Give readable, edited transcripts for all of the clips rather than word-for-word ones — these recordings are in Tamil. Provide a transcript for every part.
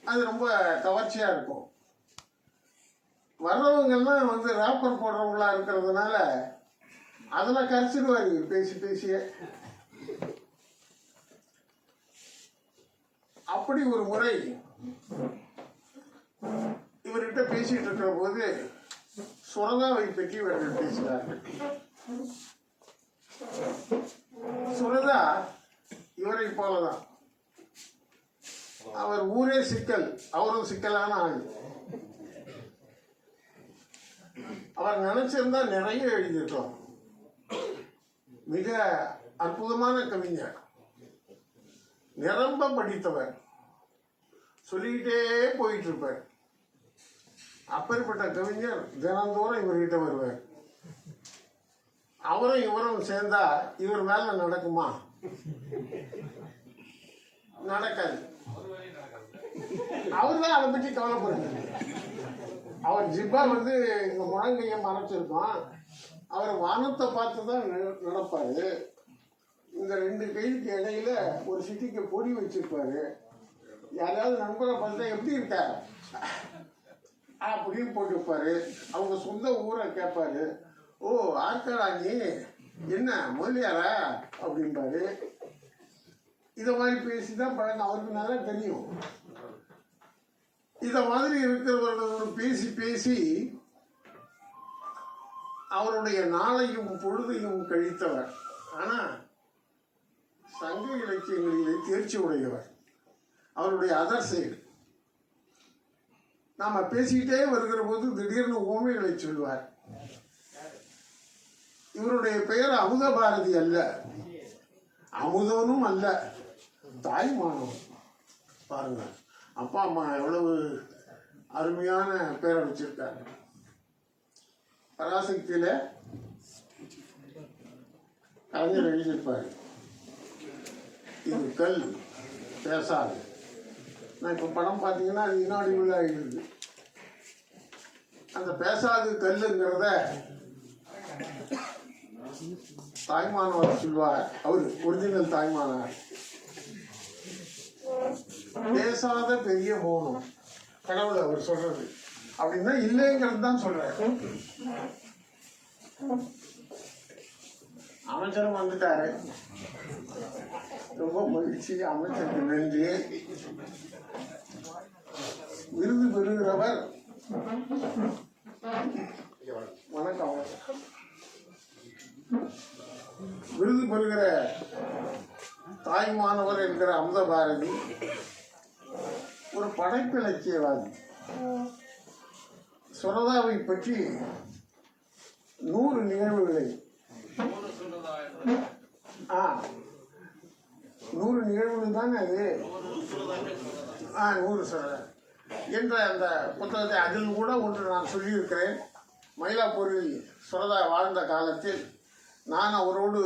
அது ரொம்ப கவர்ச்சியாக இருக்கும். வர்றவங்கெல்லாம் வந்து ராப்பர் போடுறவங்களா இருக்கிறதுனால அதில் கரைச்சிடுவார் பேசி பேசியே. அப்படி ஒரு முறை இவர்கிட்ட பேசிட்டு இருக்கிற போது சுரதாவை பற்றி இவர்கள் பேசுகிறார்கள். சுரதா இவரை போலதான். அவர் ஊரே சிக்கல், அவரும் சிக்கலான ஆள். அவர் நினைச்சிருந்தா நிறைய எழுதியிருக்கலாம். மிக அற்புதமான கவிஞர், நிரம்ப படித்தவர், சொல்லிக்கிட்டே போயிட்டு இருப்பார். அப்பேற்பட்ட கவிஞர் தினந்தோறும் இவர்கிட்ட வருவார். அவரும் இவரும் சேர்ந்தா இவர் மேல நடக்குமா? நடக்காது. அவர் தான் அதை பற்றி கவலைப்படுறாரு. அவர் ஜிப்பா வந்து இந்த முழங்கைய மறைச்சிருக்கோம். அவர் வானத்தை பார்த்து தான் நடப்பாரு. இந்த ரெண்டு கைக்கு இடையில ஒரு சிட்டிக்கு பொடி வச்சிருப்பாரு. யாராவது நண்பரை பார்த்தா எப்படி இருக்கா அப்படின்னு போட்டுப்பாரு. அவங்க சொந்த ஊரை கேட்பாரு. ஓ ஆர்காடா நீ என்ன முதலியாரா அப்படின்பாரு. இத மாதிரி பேசிதான் பழக்கம். அவருக்கு நல்லா தெரியும். இத மாதிரி இருக்கிறவர்களோடு பேசி பேசி அவருடைய நாளையும் பொழுதையும் கழித்தவர். ஆனா சங்க இலக்கியங்களிலே தேர்ச்சி உடையவர். அவருடைய அதர் சைடு நாம பேசிக்கிட்டே வருகிற போது திடீர்னு ஓமைகளை சொல்வார். இவருடைய பெயர் அமுத பாரதி அல்ல, அமுதனும் அல்ல, தாய்மானவன். பாருங்க, அப்பா அம்மா எவ்வளவு அருமையான பேரை வச்சிருக்காங்க. பராசக்தியில கலைஞர் எழுதியிருப்பாரு, இது கல் பேசாது. நான் இப்போ படம் பார்த்தீங்கன்னா அது இனாடிபிள் ஆகிடுது. அந்த பேசாது கல்லுங்கிறத தாய்மானவர் சொல்வார். அவர் ஒரிஜினல் தாய்மானவர். பேசாத பெரிய மௌனம் கடவுள் அவர் சொல்றது அப்படின்னா இல்லைங்கிறது தான் சொல்றாரு. அமைச்சரும் வந்துட்டாரு. ரொம்ப மகிழ்ச்சி. அமைச்சருக்கு நன்றி. விருது பெறுகிறவர் வணக்கம். விருது பெறுகிற தாய்மானவர் என்கிற அமுத பாரதி ஒரு படைப்பு இலக்கியவாதி. சுரதாவை பற்றி 100 நிகழ்வுகளை 100 நிகழ்வுகள் தானே அது. 100 சுரதா என்ற அந்த புத்தகத்தை அதில் கூட ஒன்று நான் சொல்லியிருக்கிறேன். மயிலாப்பூரில் சுரதா வாழ்ந்த காலத்தில் நான் அவரோடு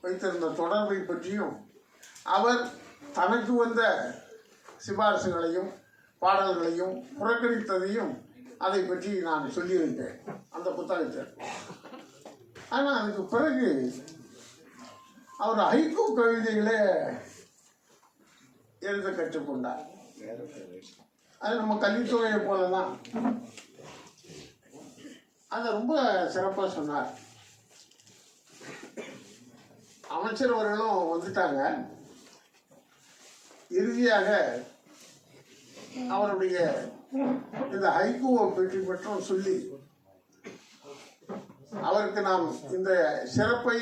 வைத்திருந்த தொடர்பை பற்றியும் அவர் தனக்கு வந்த சிபாரிசுகளையும் பாடல்களையும் புறக்கணித்ததையும் அதை பற்றி நான் சொல்லியிருக்கேன் அந்த புத்தகத்தில். ஆனால் அதுக்கு பிறகு அவர் ஹைக்கூ கவிதைகளே எழுத கற்றுக்கொண்டார். அது நம்ம கல்வித்துறையை போலதான். அதை ரொம்ப சிறப்பாக சொன்னார். அமைச்சர் அவர்களும் வந்துட்டாங்க. இறுதியாக அவருடைய இந்த ஹைக்கூவை பற்றி மட்டும் சொல்லி அவருக்கு நாம் இந்த சிறப்பை